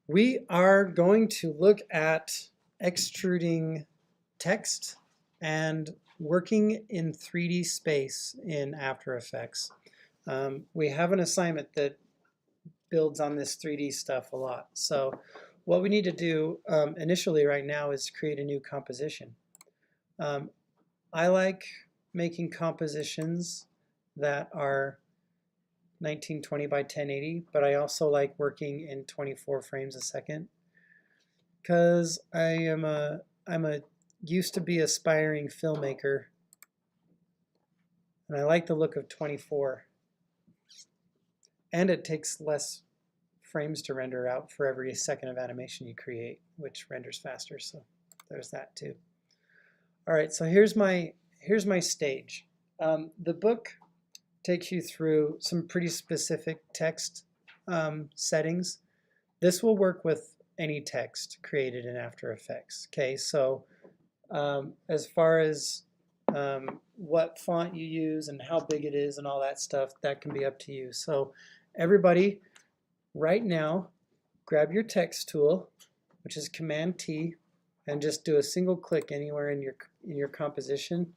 We are going to look at extruding text and working in 3D space in After Effects. We have an assignment that builds on this 3D stuff a lot. So what we need to do initially right now is create a new composition. I like making compositions that are 1920 by 1080, but I also like working in 24 frames a second because I'm a used to be aspiring filmmaker, and I like the look of 24, and it takes less frames to render out for every second of animation you create, which renders faster, so there's that too. All right, so here's my stage. The book takes you through some pretty specific text settings. This will work with any text created in After Effects. Okay, so as far as what font you use and how big it is and all that stuff, that can be up to you. So everybody, right now, grab your text tool, which is Command T, and just do a single click anywhere in your composition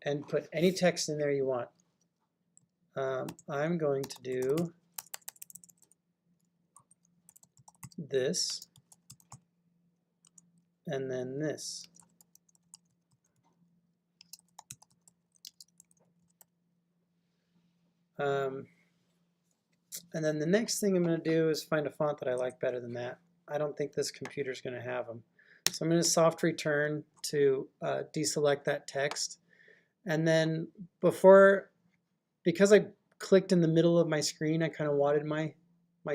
and put any text in there you want. I'm going to do this and then this. And then the next thing I'm going to do is find a font that I like better than that. I don't think this computer is going to have them. So I'm going to soft return to deselect that text. And then because I clicked in the middle of my screen, I kind of wanted my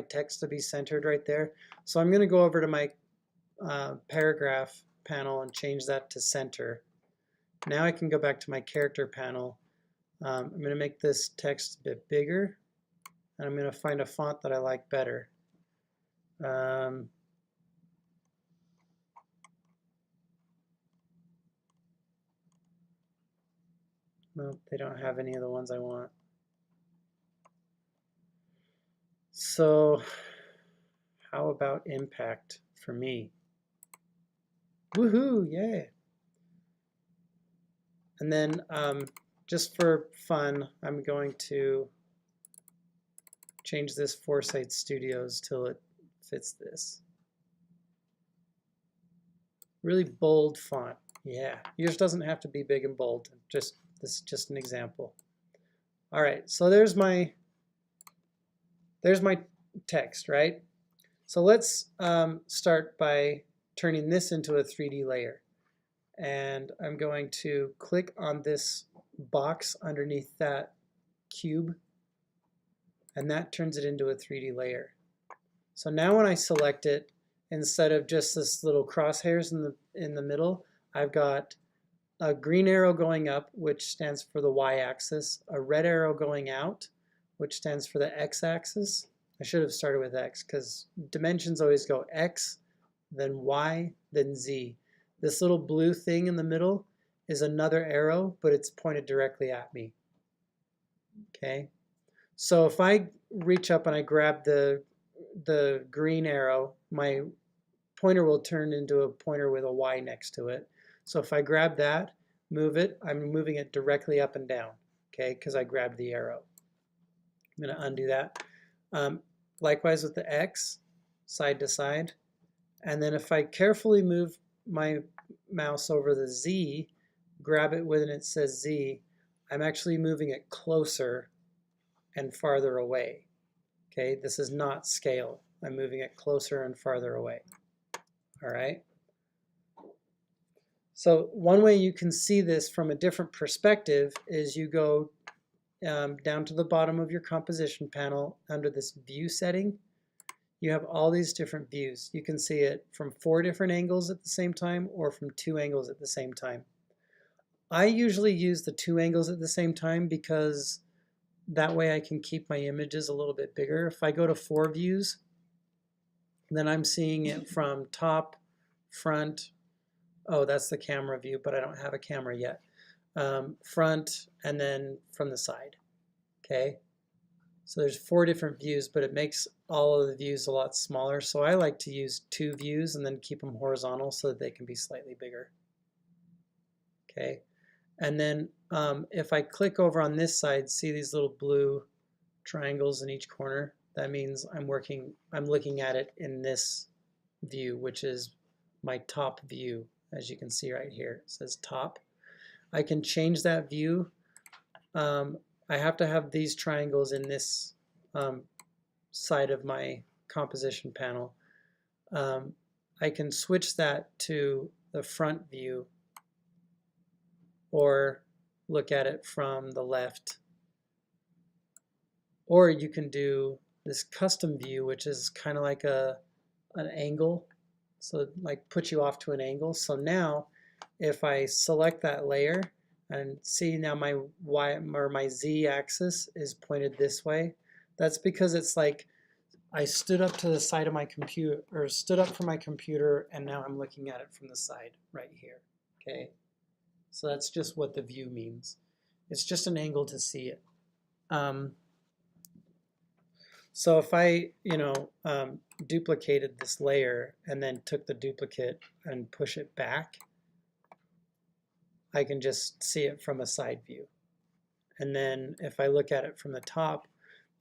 text to be centered right there. So I'm going to go over to my paragraph panel and change that to center. Now I can go back to my character panel. I'm going to make this text a bit bigger, and I'm going to find a font that I like better. Nope, they don't have any of the ones I want. So how about impact for me? Woohoo, yay! And then just for fun, I'm going to change this Foresight Studios till it fits this. Really bold font. Yeah, yours doesn't have to be big and bold. This is just an example. All right, so there's my text, right? So let's start by turning this into a 3D layer. And I'm going to click on this box underneath that cube, and that turns it into a 3D layer. So now when I select it, instead of just this little crosshairs in the middle, I've got a green arrow going up, which stands for the y-axis, a red arrow going out, which stands for the x-axis. I should have started with x because dimensions always go x, then y, then z. This little blue thing in the middle is another arrow, but it's pointed directly at me. Okay, so if I reach up and I grab the green arrow, my pointer will turn into a pointer with a y next to it. So if I grab that, move it, I'm moving it directly up and down, okay, because I grabbed the arrow. I'm going to undo that. Likewise with the x, side to side. And then if I carefully move my mouse over the Z, grab it when it says Z, I'm actually moving it closer and farther away. Okay, this is not scale. I'm moving it closer and farther away. All right. So one way you can see this from a different perspective is you go down to the bottom of your composition panel under this view setting. You have all these different views. You can see it from 4 different angles at the same time or from 2 angles at the same time. I usually use the 2 angles at the same time because that way I can keep my images a little bit bigger. If I go to 4 views, then I'm seeing it from top, front, oh, that's the camera view, but I don't have a camera yet, front, and then from the side, okay? So there's 4 different views, but it makes all of the views a lot smaller. So I like to use 2 views and then keep them horizontal so that they can be slightly bigger. Okay, and then if I click over on this side, see these little blue triangles in each corner? That means I'm looking at it in this view, which is my top view, as you can see right here. It says top. I can change that view. I have to have these triangles in this side of my composition panel. I can switch that to the front view or look at it from the left. Or you can do this custom view, which is kind of like an angle. So like put you off to an angle. So now if I select that layer and see now my Y or my Z axis is pointed this way, that's because it's like I stood up to the side of my computer, or stood up from my computer, and now I'm looking at it from the side right here. Okay, so that's just what the view means. It's just an angle to see it. So if I, duplicated this layer and then took the duplicate and push it back, I can just see it from a side view. And then if I look at it from the top,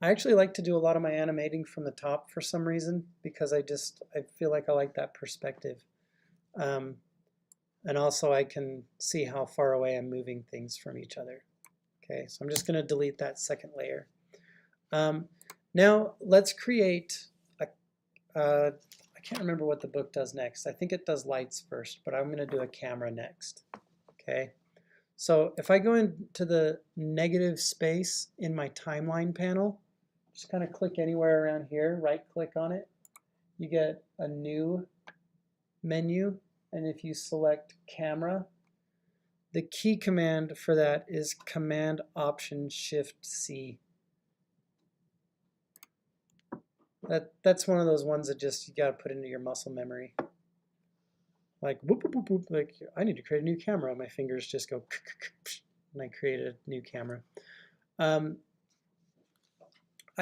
I actually like to do a lot of my animating from the top for some reason, because I feel like I like that perspective. And also I can see how far away I'm moving things from each other. Okay, so I'm just going to delete that second layer. Now let's create I can't remember what the book does next. I think it does lights first, but I'm going to do a camera next. Okay, so if I go into the negative space in my timeline panel, just kind of click anywhere around here, right click on it, you get a new menu, and if you select camera, the key command for that is Command Option Shift C. That's one of those ones that just you got to put into your muscle memory. Like whoop, whoop, whoop, whoop, like I need to create a new camera. My fingers just go and I created a new camera. I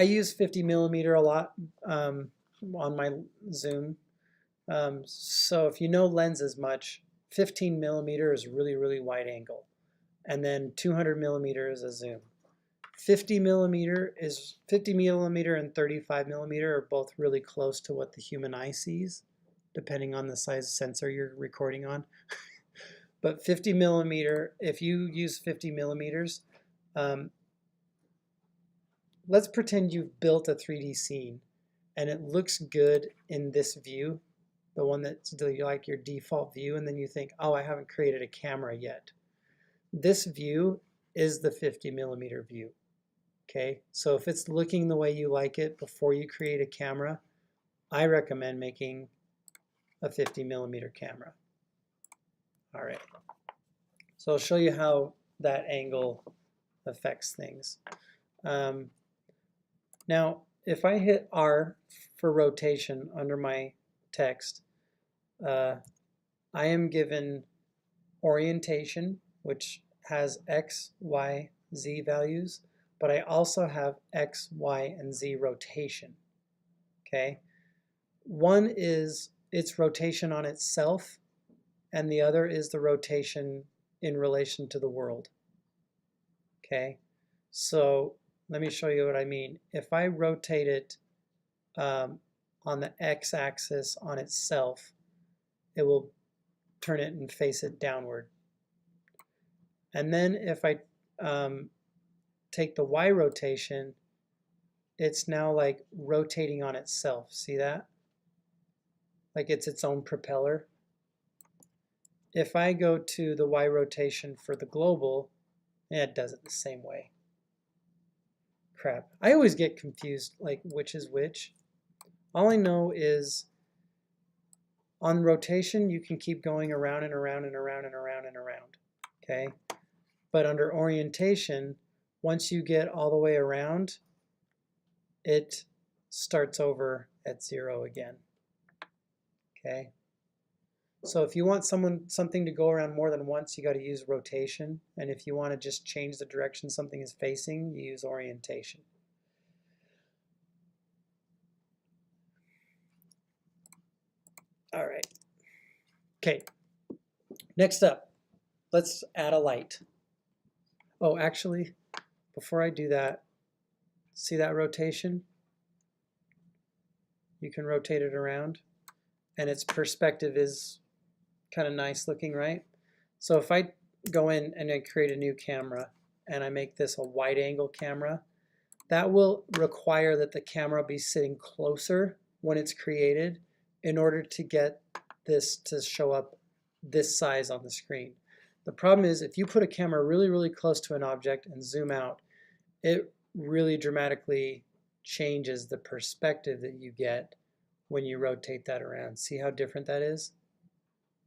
use 50 millimeter a lot on my zoom. So if you know lenses much, 15 millimeter is really, really wide angle. And then 200 millimeter is a zoom. 50 millimeter and 35 millimeter are both really close to what the human eye sees, depending on the size sensor you're recording on. But 50 millimeter, if you use 50 millimeters, let's pretend you've built a 3D scene and it looks good in this view, the one that's like your default view, and then you think, oh, I haven't created a camera yet. This view is the 50 millimeter view. Okay, so if it's looking the way you like it before you create a camera, I recommend making a 50 millimeter camera. All right, so I'll show you how that angle affects things. Now, if I hit R for rotation under my text, I am given orientation, which has X, Y, Z values, but I also have X, Y, and Z rotation. Okay, one is its rotation on itself, and the other is the rotation in relation to the world. Okay, so let me show you what I mean. If I rotate it on the x-axis on itself, it will turn it and face it downward. And then if I take the y rotation, it's now like rotating on itself. See that? Like it's its own propeller. If I go to the y rotation for the global, it does it the same way. Crap. I always get confused, like which is which. All I know is on rotation, you can keep going around and around and around and around and around. Okay? But under orientation, once you get all the way around, it starts over at 0 again. Okay? So if you want something to go around more than once, you got to use rotation. And if you want to just change the direction something is facing, you use orientation. Okay, next up, let's add a light. Oh, actually, before I do that, see that rotation? You can rotate it around, and its perspective is kind of nice looking, right? So if I go in and I create a new camera, and I make this a wide angle camera, that will require that the camera be sitting closer when it's created in order to get this to show up this size on the screen. The problem is if you put a camera really, really close to an object and zoom out, it really dramatically changes the perspective that you get when you rotate that around. See how different that is?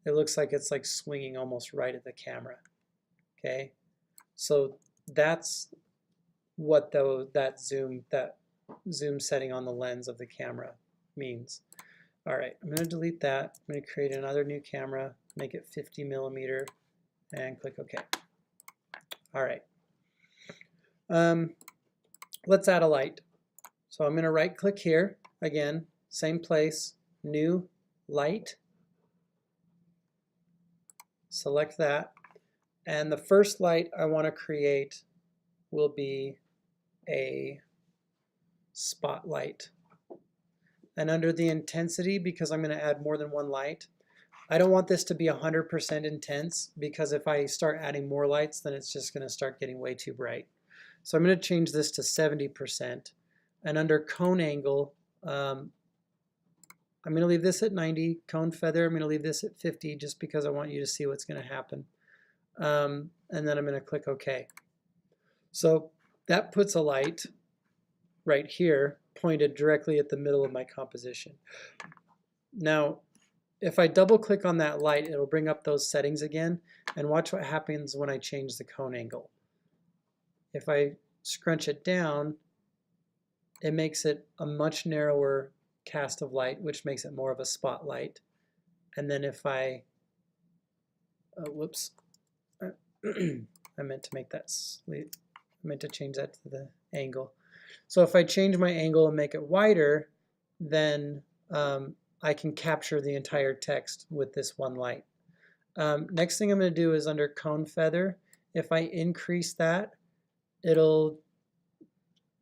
It looks like it's like swinging almost right at the camera. Okay, so that's what that zoom setting on the lens of the camera means. All right, I'm going to delete that. I'm going to create another new camera, make it 50 millimeter, and click OK. All right. Let's add a light. So I'm going to right click here, again, same place, new light. Select that. And the first light I want to create will be a spotlight. And under the intensity, because I'm going to add more than one light, I don't want this to be 100% intense, because if I start adding more lights, then it's just going to start getting way too bright. So I'm going to change this to 70%. And under cone angle, I'm going to leave this at 90. Cone feather, I'm going to leave this at 50 just because I want you to see what's going to happen. And then I'm going to click OK. So that puts a light right here pointed directly at the middle of my composition. Now, if I double click on that light, it'll bring up those settings again, and watch what happens when I change the cone angle. If I scrunch it down, it makes it a much narrower cast of light, which makes it more of a spotlight. And then if I, whoops, I meant to make that, I meant to change that to the angle. So if I change my angle and make it wider, then I can capture the entire text with this one light. Next thing I'm going to do is under cone feather. If I increase that, it'll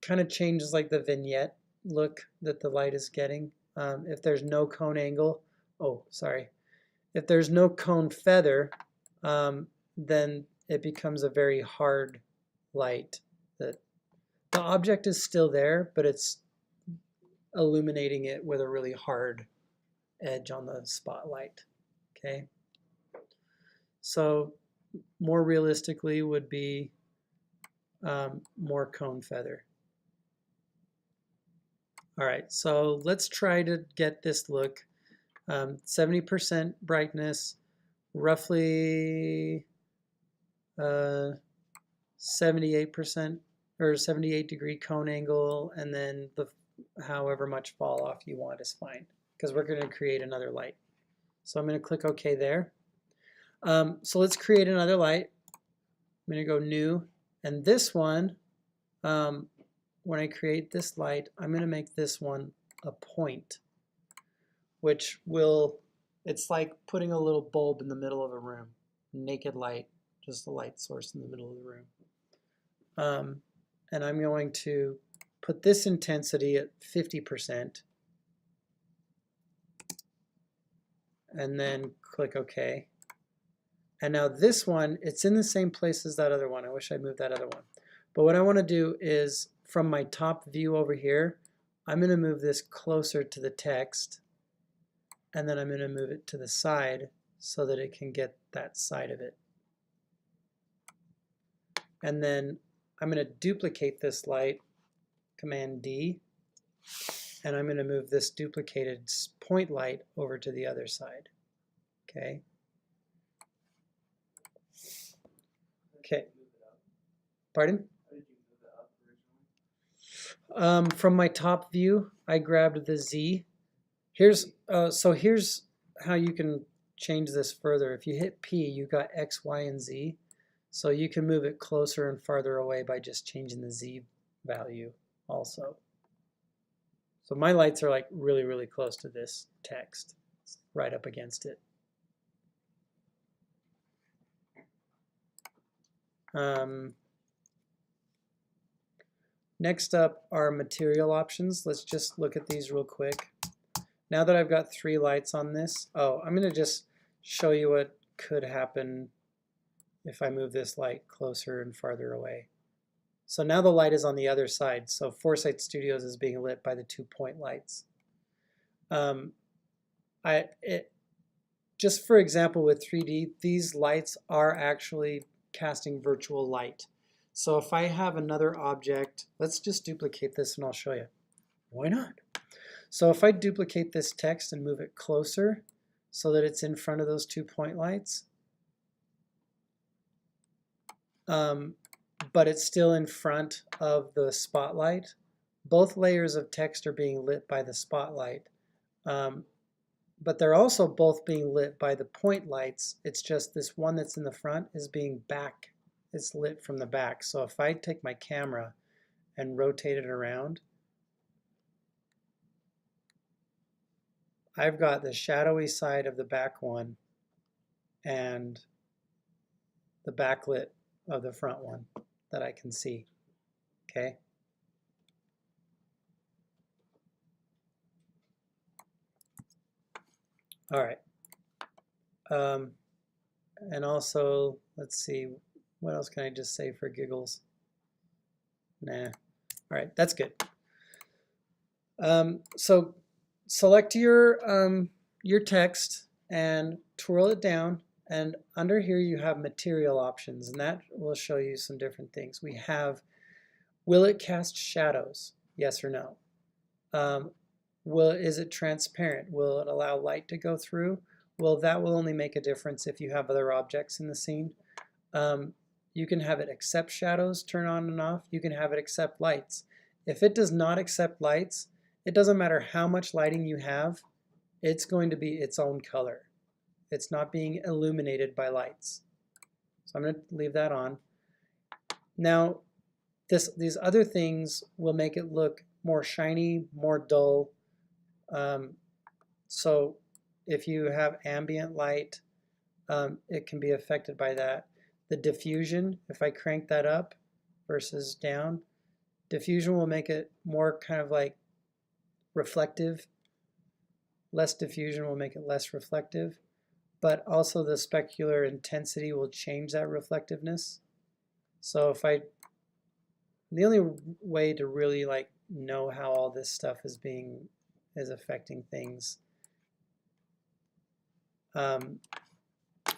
kind of change like the vignette look that the light is getting. If there's no cone angle, if there's no cone feather, then it becomes a very hard light. That the object is still there, but it's illuminating it with a really hard edge on the spotlight. Okay, so more realistically would be more cone feather. All right, so let's try to get this look. 70% brightness, roughly 78% or 78-degree cone angle, and then the however much fall off you want is fine, because we're going to create another light. So I'm going to click OK there. So let's create another light. I'm going to go new, and this one, when I create this light, I'm going to make this one a point, which will, it's like putting a little bulb in the middle of a room. Naked light, just a light source in the middle of the room. And I'm going to put this intensity at 50%, and then click OK. And now this one, it's in the same place as that other one. I wish I moved that other one. But what I want to do is, from my top view over here, I'm going to move this closer to the text, and then I'm going to move it to the side so that it can get that side of it. And then I'm going to duplicate this light, Command D, and I'm going to move this duplicated point light over to the other side. Okay. Okay. Pardon? From my top view, I grabbed the Z. Here's how you can change this further. If you hit P, you got X, Y, and Z. So you can move it closer and farther away by just changing the Z value also. So my lights are like really, really close to this text. It's right up against it. Next up are material options. Let's just look at these real quick. Now that I've got 3 lights on this, I'm going to just show you what could happen if I move this light closer and farther away. So now the light is on the other side. So Foresight Studios is being lit by the 2-point lights. Just for example, with 3D, these lights are actually casting virtual light. So if I have another object, let's just duplicate this and I'll show you. Why not? So if I duplicate this text and move it closer so that it's in front of those 2-point lights, but it's still in front of the spotlight, both layers of text are being lit by the spotlight. But they're also both being lit by the point lights. It's just this one that's in the front is being back. It's lit from the back. So if I take my camera and rotate it around, I've got the shadowy side of the back one and the backlit of the front one that I can see. Okay. All right. And also, let's see, what else can I just say for giggles? Nah. All right, that's good. So select your text and twirl it down, and under here you have material options, and that will show you some different things. We have, will it cast shadows? Yes or no? Is it transparent? Will it allow light to go through? Well, that will only make a difference if you have other objects in the scene. You can have it accept shadows, turn on and off. You can have it accept lights. If it does not accept lights, it doesn't matter how much lighting you have, it's going to be its own color. It's not being illuminated by lights. So I'm going to leave that on. Now, these other things will make it look more shiny, more dull. So if you have ambient light, it can be affected by that. The diffusion, if I crank that up versus down, diffusion will make it more kind of like reflective. Less diffusion will make it less reflective, but also the specular intensity will change that reflectiveness. So the only way to really like know how all this stuff is affecting things.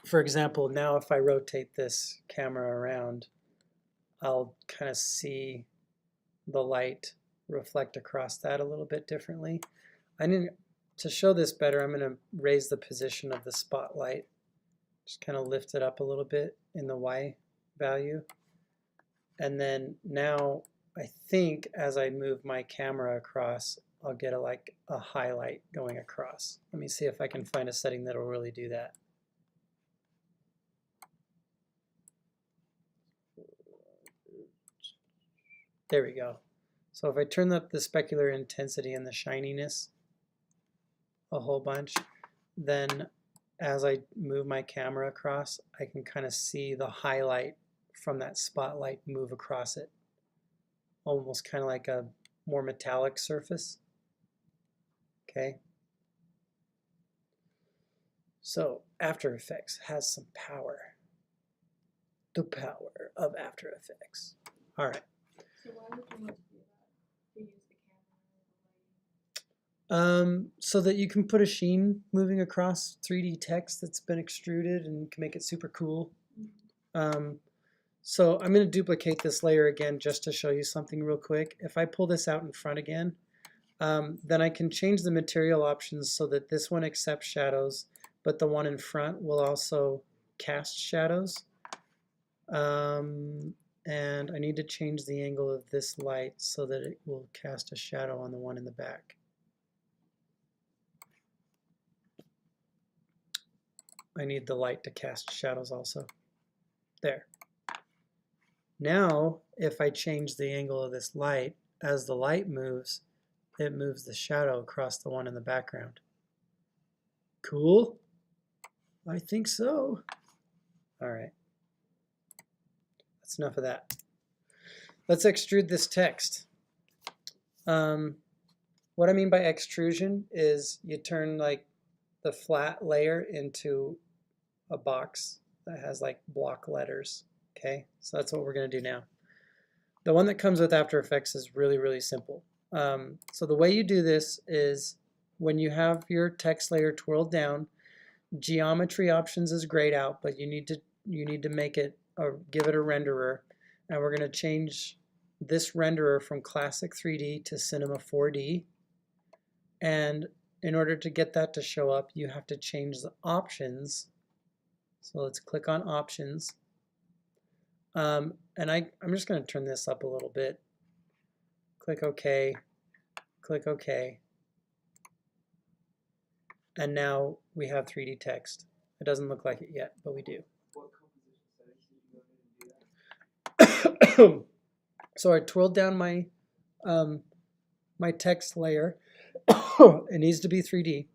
For example, now if I rotate this camera around, I'll kind of see the light reflect across that a little bit differently. To show this better, I'm going to raise the position of the spotlight. Just kind of lift it up a little bit in the Y value. And then now I think as I move my camera across, I'll get like a highlight going across. Let me see if I can find a setting that'll really do that. There we go. So if I turn up the specular intensity and the shininess a whole bunch, then as I move my camera across, I can kind of see the highlight from that spotlight move across it. Almost kind of like a more metallic surface. Okay. So After Effects has some power. The power of After Effects. All right. So why would you want to do that? To use the camera? So that you can put a sheen moving across 3D text that's been extruded and you can make it super cool. So I'm going to duplicate this layer again just to show you something real quick. If I pull this out in front again, then I can change the material options so that this one accepts shadows, but the one in front will also cast shadows. And I need to change the angle of this light so that it will cast a shadow on the one in the back. I need the light to cast shadows also. There. Now, if I change the angle of this light, as the light moves, it moves the shadow across the one in the background. Cool? I think so. All right. that's enough of that. Let's extrude this text. What I mean by extrusion is you turn like the flat layer into a box that has like block letters. Okay, so that's what we're going to do now. The one that comes with After Effects is really, really simple. So the way you do this is when you have your text layer twirled down, geometry options is grayed out, but you need to make it give it a renderer, and we're going to change this renderer from Classic 3D to Cinema 4D. And in order to get that to show up, you have to change the options. So let's click on options. And I'm just going to turn this up a little bit. Click OK. Click OK. And now we have 3D text. It doesn't look like it yet, but we do. What composition settings did you go ahead and do that? So I twirled down my my text layer. It needs to be 3D.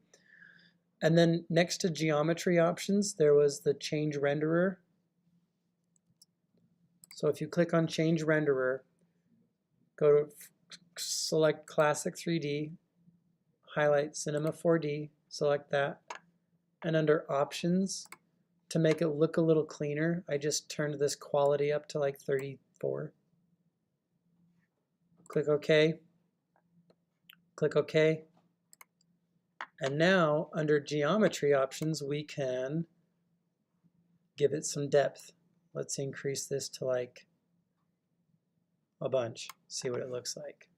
And then next to geometry options, there was the change renderer. So if you click on change renderer, go to select Classic 3D, highlight Cinema 4D, select that, and under options, to make it look a little cleaner, I just turned this quality up to like 34. Click OK. Click OK. And now under geometry options, we can give it some depth. Let's increase this to like a bunch, see what it looks like.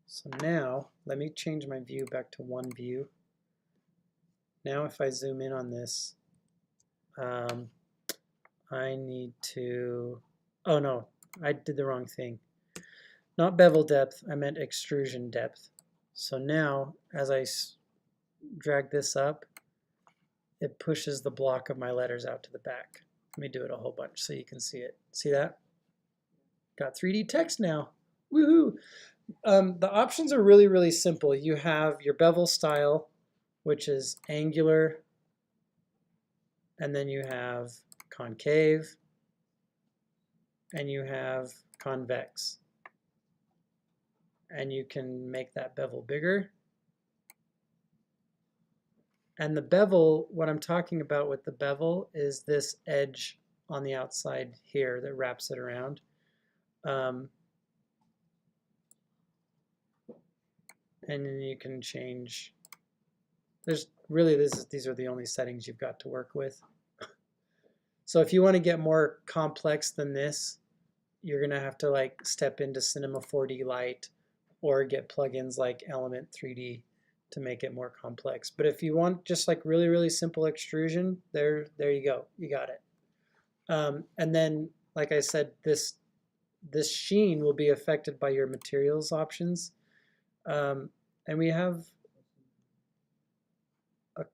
So now let me change my view back to one view. Now if I zoom in on this, I need to, oh no, I did the wrong thing. Not bevel depth, I meant extrusion depth. So now as I drag this up, it pushes the block of my letters out to the back. Let me do it a whole bunch so you can see it. See that? Got 3D text now. Woohoo! The options are really, really simple. You have your bevel style, which is angular, and then you have concave, and you have convex. And you can make that bevel bigger. And the bevel, what I'm talking about with the bevel is this edge on the outside here that wraps it around. And then you can change, there's really, these are the only settings you've got to work with. So if you want to get more complex than this, you're going to have to like step into Cinema 4D Lite or get plugins like Element 3D to make it more complex. But if you want just like really, really simple extrusion, there you go. You got it. And then, like I said, this sheen will be affected by your materials options. And we have a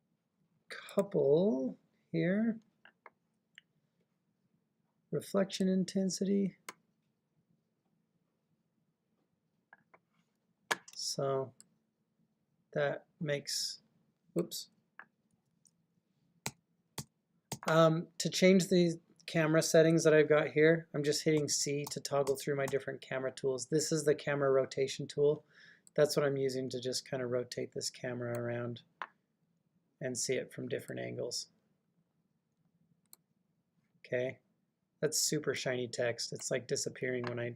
couple here. Reflection intensity. So that makes, whoops. To change the camera settings that I've got here, I'm just hitting C to toggle through my different camera tools. This is the camera rotation tool. That's what I'm using to just kind of rotate this camera around and see it from different angles. Okay, that's super shiny text. It's like disappearing when I...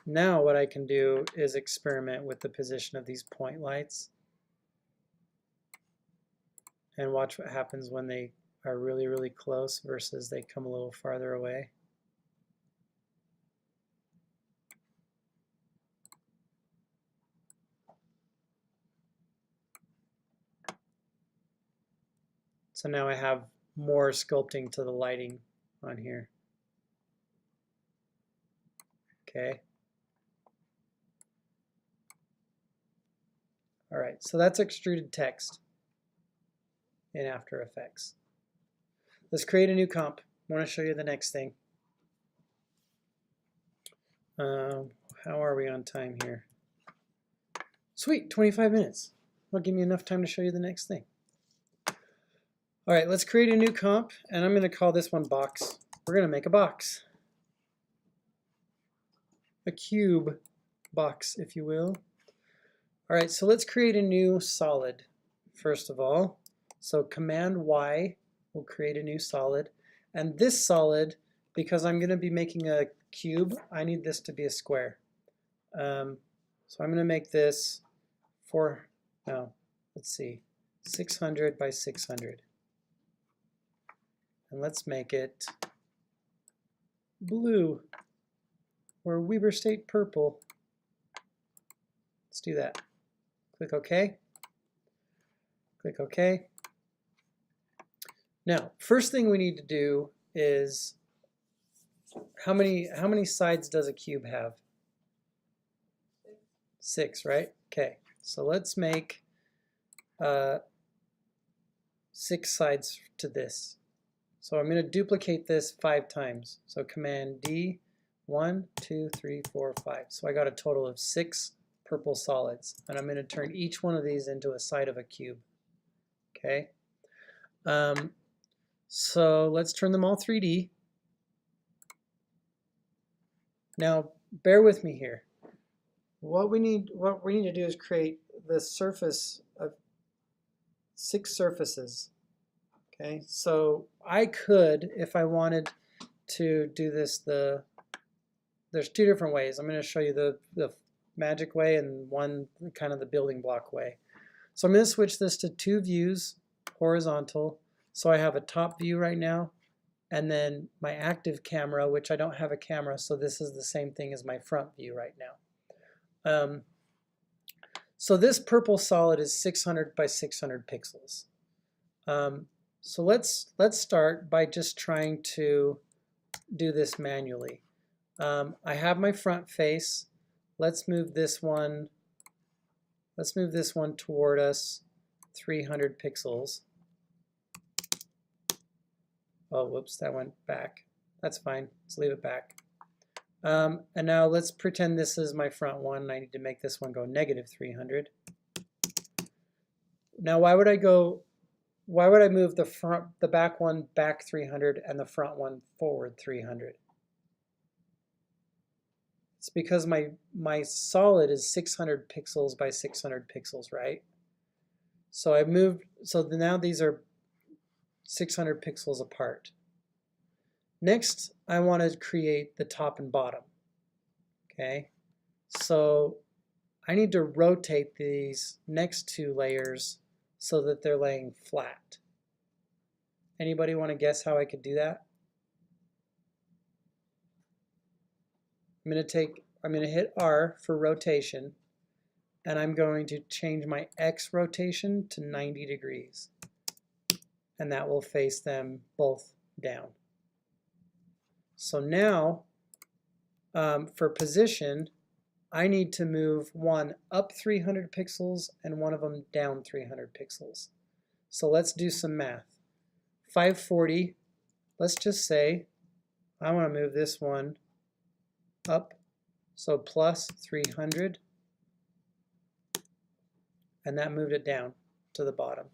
now what I can do is experiment with the position of these point lights and watch what happens when they are really, really close versus they come a little farther away. So now I have more sculpting to the lighting on here. Okay. All right, so that's extruded text in After Effects. Let's create a new comp. I want to show you the next thing. How are we on time here? Sweet, 25 minutes. That'll give me enough time to show you the next thing. All right, let's create a new comp, and I'm going to call this one box. We're going to make a box. A cube box, if you will. All right, so let's create a new solid, first of all. So Command Y will create a new solid. And this solid, because I'm going to be making a cube, I need this to be a square. So I'm going to make this 600 by 600. And let's make it blue, or Weber State purple. Let's do that. Click OK. Click OK. Now, first thing we need to do is how many sides does a cube have? 6, right? Okay. So let's make 6 sides to this. So I'm going to duplicate this 5 times. So Command D, 1, 2, 3, 4, 5. So I got a total of 6 purple solids, and I'm going to turn each one of these into a side of a cube. Okay. So let's turn them all 3D. Now bear with me here. What we need to do is create the surface of 6 surfaces. Okay, so I could, if I wanted to do this, there's 2 different ways. I'm going to show you the magic way and one kind of the building block way. So I'm going to switch this to 2 views, horizontal. So I have a top view right now, and then my active camera, which I don't have a camera, so this is the same thing as my front view right now. So this purple solid is 600 by 600 pixels. So let's start by just trying to do this manually. I have my front face. Let's move this one. Let's move this one toward us 300 pixels. Oh, whoops, that went back. That's fine. Let's leave it back. And now let's pretend this is my front one. I need to make this one go negative 300. Now, why would I move the back one back 300 and the front one forward 300? It's because my solid is 600 pixels by 600 pixels, right? So I moved, so now these are 600 pixels apart. Next, I want to create the top and bottom. Okay, so I need to rotate these next 2 layers so that they're laying flat. Anybody want to guess how I could do that? I'm going to hit R for rotation, and I'm going to change my X rotation to 90 degrees. And that will face them both down. So now, for position, I need to move one up 300 pixels and one of them down 300 pixels. So let's do some math. 540, let's just say I want to move this one up, so plus 300, and that moved it down to the bottom.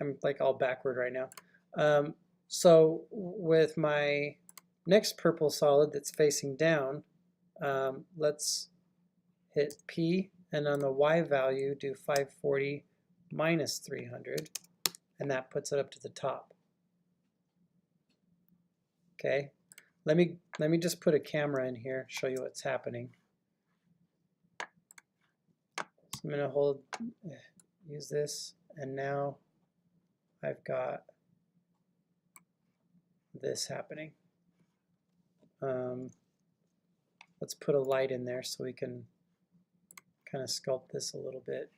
I'm like all backward right now. So with my next purple solid that's facing down, let's hit P, and on the Y value do 540 minus 300, and that puts it up to the top. Okay, let me just put a camera in here, show you what's happening. So I'm going to use this, and now I've got this happening. Let's put a light in there so we can kind of sculpt this a little bit.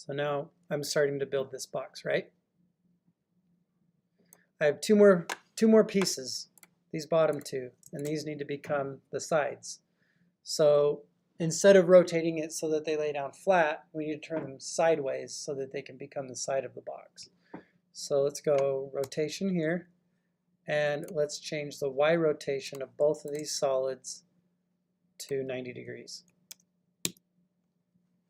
So now I'm starting to build this box, right? I have two more pieces, these bottom two, and these need to become the sides. So instead of rotating it so that they lay down flat, we need to turn them sideways so that they can become the side of the box. So let's go rotation here, and let's change the Y rotation of both of these solids to 90 degrees.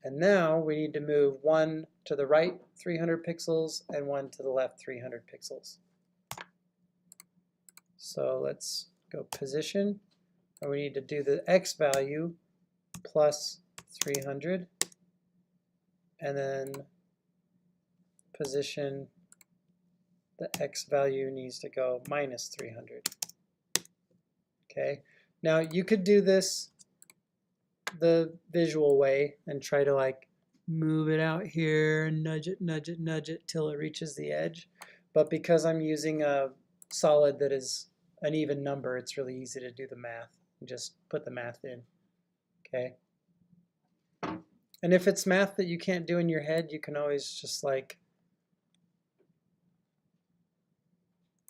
And now we need to move one to the right 300 pixels and one to the left 300 pixels. So let's go position, and we need to do the X value plus 300, and then position, the X value needs to go minus 300. Okay, now you could do this the visual way and try to like move it out here and nudge it till it reaches the edge. But because I'm using a solid that is an even number, it's really easy to do the math and just put the math in. Okay. And if it's math that you can't do in your head, you can always just like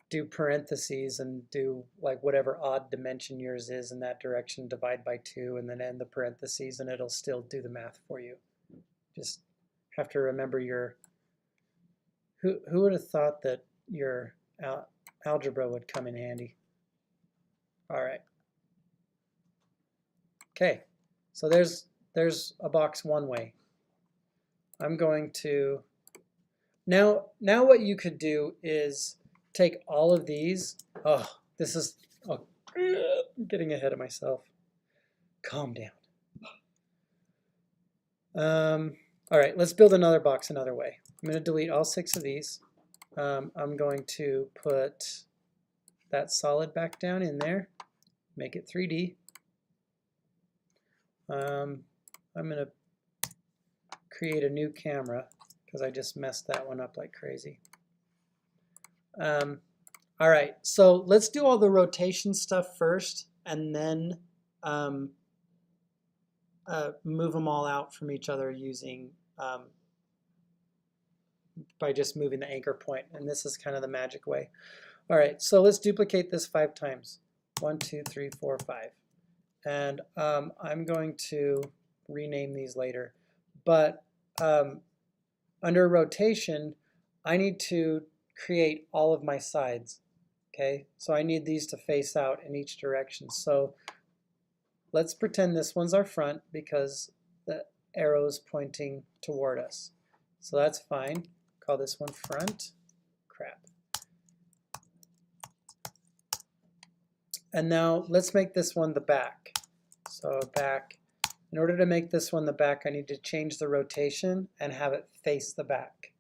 do parentheses and do like whatever odd dimension yours is in that direction, divide by 2, and then end the parentheses, and it'll still do the math for you. Just have to remember your, who would have thought that your algebra would come in handy? All right. Okay, so there's a box one way. I'm going to, now what you could do is take all of these. Oh, this is, oh, I'm getting ahead of myself. Calm down. All right, let's build another box another way. I'm going to delete all 6 of these. I'm going to put that solid back down in there, make it 3D. I'm going to create a new camera because I just messed that one up like crazy. All right, so let's do all the rotation stuff first, and then move them all out from each other using by just moving the anchor point, and this is kind of the magic way. All right, so let's duplicate this 5 times. 1, 2, 3, 4, 5. And I'm going to rename these later. But under rotation, I need to create all of my sides. Okay, so I need these to face out in each direction. So let's pretend this one's our front because the arrow is pointing toward us. So that's fine. Call this one front. Crap. And now let's make this one the back. So back. In order to make this one the back, I need to change the rotation and have it face the back.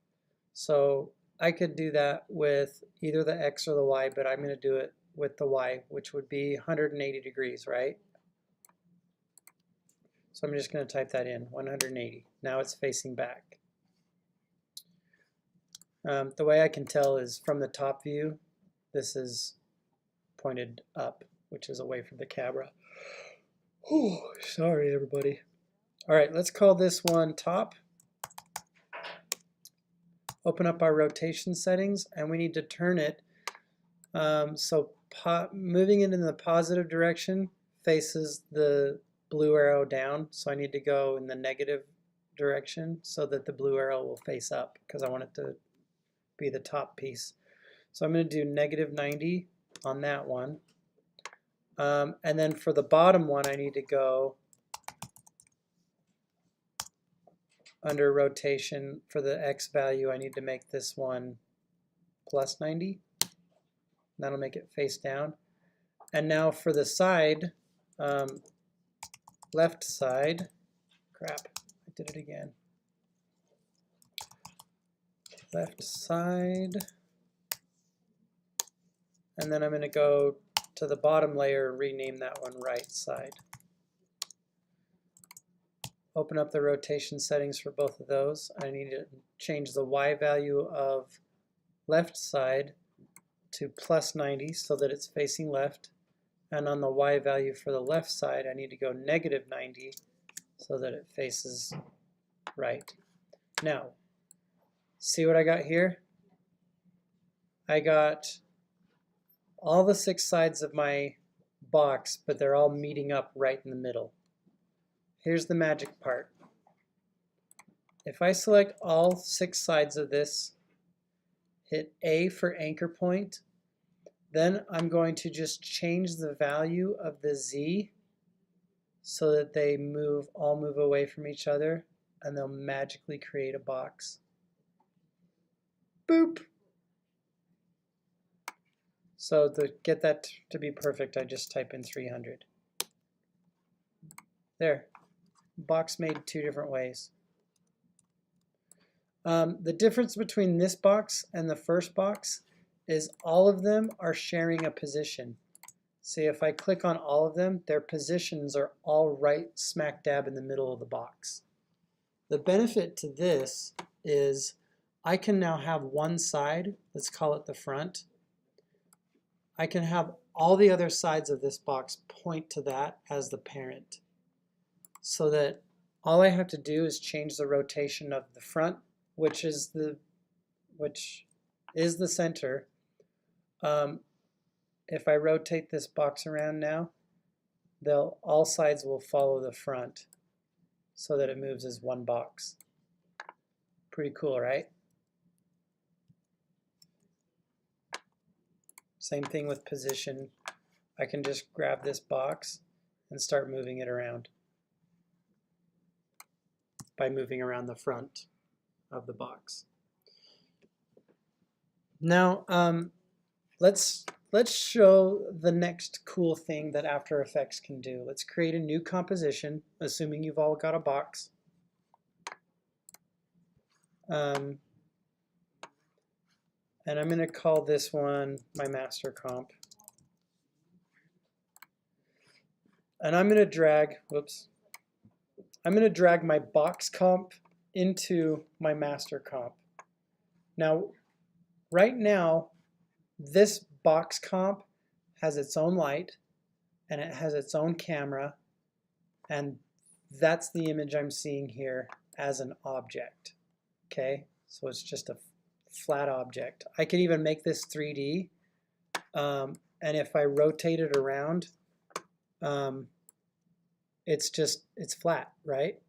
So I could do that with either the X or the Y, but I'm going to do it with the Y, which would be 180 degrees, right? So I'm just going to type that in, 180. Now it's facing back. The way I can tell is from the top view, this is pointed up, which is away from the camera. Oh, sorry everybody. All right, let's call this one top. Open up our rotation settings, and we need to turn it so moving it in the positive direction faces the blue arrow down. So I need to go in the negative direction so that the blue arrow will face up because I want it to be the top piece. So I'm going to do -90 on that one. And then for the bottom one, I need to go under rotation. For the X value, I need to make this one +90. That'll make it face down. And now for the side, left side, crap, I did it again. Left side, and then I'm going to go to the bottom layer and rename that one right side. Open up the rotation settings for both of those. I need to change the Y value of left side to +90 so that it's facing left. And on the Y value for the left side, I need to go -90 so that it faces right. Now, see what I got here? I got all the 6 sides of my box, but they're all meeting up right in the middle. Here's the magic part. If I select all 6 sides of this, hit A for anchor point, then I'm going to just change the value of the Z so that they all move away from each other, and they'll magically create a box. Boop! So to get that to be perfect, I just type in 300. There. Box made 2 different ways. The difference between this box and the first box is all of them are sharing a position. See, if I click on all of them, their positions are all right smack dab in the middle of the box. The benefit to this is I can now have one side, let's call it the front. I can have all the other sides of this box point to that as the parent, so that all I have to do is change the rotation of the front, which is the center. If I rotate this box around now, all sides will follow the front so that it moves as one box. Pretty cool, right? Same thing with position. I can just grab this box and start moving it around by moving around the front of the box. Now, let's show the next cool thing that After Effects can do. Let's create a new composition, assuming you've all got a box. And I'm going to call this one my master comp. And I'm going to drag, I'm going to drag my box comp into my master comp. Now, right now, this box comp has its own light and it has its own camera, and that's the image I'm seeing here as an object. Okay, so it's just a flat object. I could even make this 3D, and if I rotate it around, it's flat, right?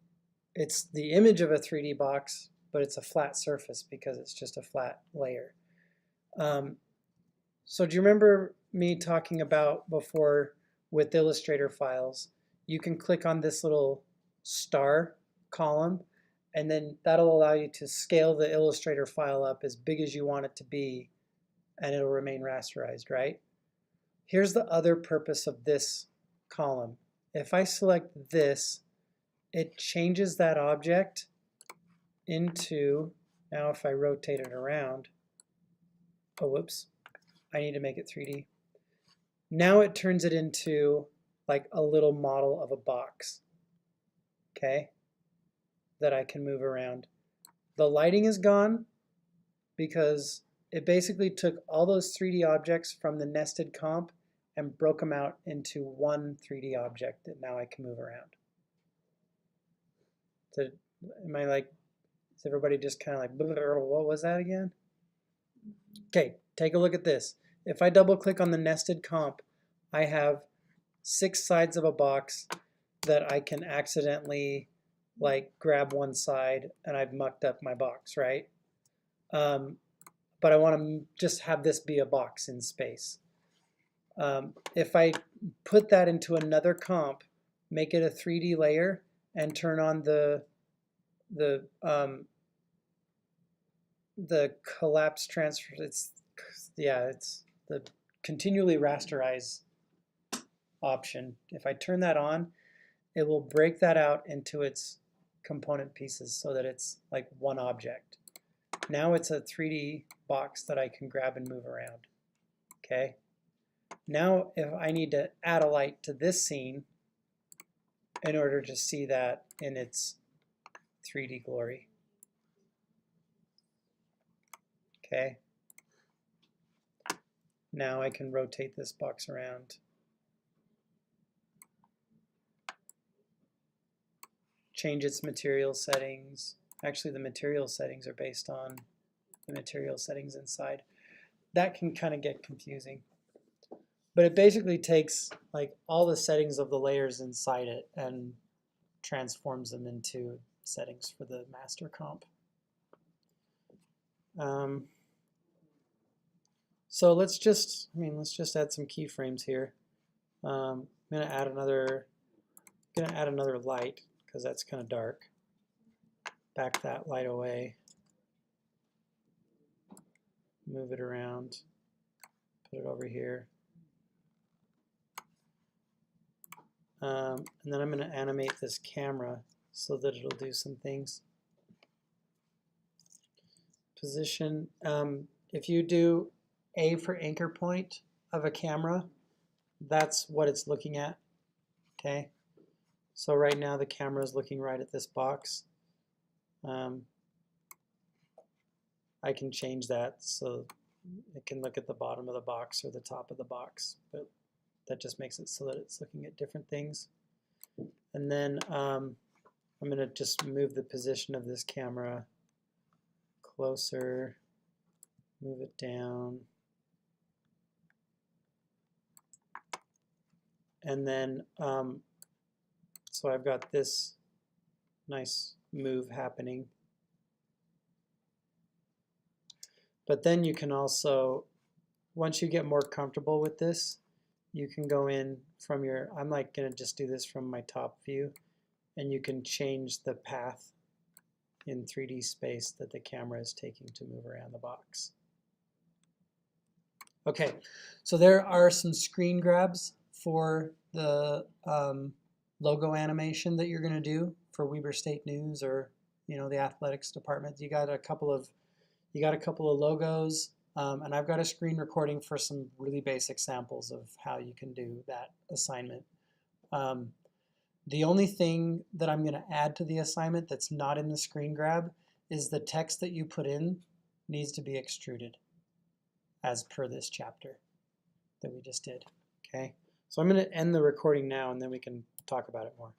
It's the image of a 3D box, but it's a flat surface because it's just a flat layer. So do you remember me talking about before with Illustrator files? You can click on this little star column, and then that'll allow you to scale the Illustrator file up as big as you want it to be, and it'll remain rasterized, right? Here's the other purpose of this column. If I select this, it changes that object into, now if I rotate it around, oh whoops, I need to make it 3D. Now it turns it into like a little model of a box, okay, that I can move around. The lighting is gone because it basically took all those 3D objects from the nested comp and broke them out into one 3D object that now I can move around. So, am I like, is everybody just kind of like, what was that again? Okay, take a look at this. If I double click on the nested comp, I have 6 sides of a box that I can accidentally like grab one side and I've mucked up my box, right? But I want to just have this be a box in space. If I put that into another comp, make it a 3D layer, and turn on the collapse transfer, it's the continually rasterize option. If I turn that on, it will break that out into its component pieces so that it's like one object. Now it's a 3D box that I can grab and move around. Okay. Now if I need to add a light to this scene in order to see that in its 3D glory. Okay. Now I can rotate this box around. Change its material settings. Actually, the material settings are based on the material settings inside. That can kind of get confusing. But it basically takes like all the settings of the layers inside it and transforms them into settings for the master comp. So let's just add some keyframes here. I'm gonna add another light because that's kind of dark. Back that light away. Move it around. Put it over here. And then I'm going to animate this camera so that it'll do some things. Position. If you do A for anchor point of a camera, that's what it's looking at. Okay. So right now the camera is looking right at this box. I can change that so it can look at the bottom of the box or the top of the box, but that just makes it so that it's looking at different things. And then I'm going to just move the position of this camera closer, move it down, and then so I've got this nice move happening. But then you can also, once you get more comfortable with this, you can go in from your, I'm like going to just do this from my top view, and you can change the path in 3D space that the camera is taking to move around the box. Okay, so there are some screen grabs for the logo animation that you're going to do for Weber State News or the athletics department. You got a couple of logos, and I've got a screen recording for some really basic samples of how you can do that assignment. The only thing that I'm going to add to the assignment that's not in the screen grab is the text that you put in needs to be extruded as per this chapter that we just did. Okay, so I'm going to end the recording now and then we can talk about it more.